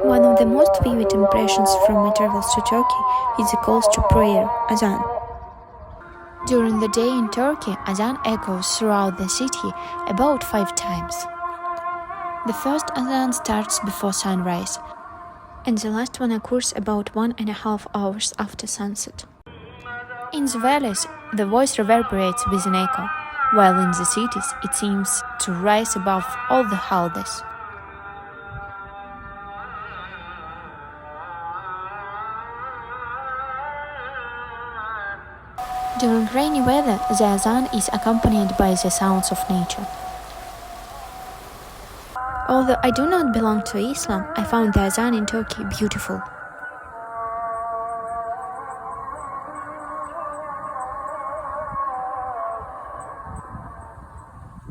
One of the most vivid impressions from my travels to Turkey is the calls to prayer, azan. During the day in Turkey, azan echoes throughout the city about 5 times. The first azan starts before sunrise, and the last one occurs about 1.5 hours after sunset. In the valleys, the voice reverberates with an echo, while in the cities it seems to rise above all the holidays. During rainy weather, the azan is accompanied by the sounds of nature. Although I do not belong to Islam, I found the azan in Turkey beautiful.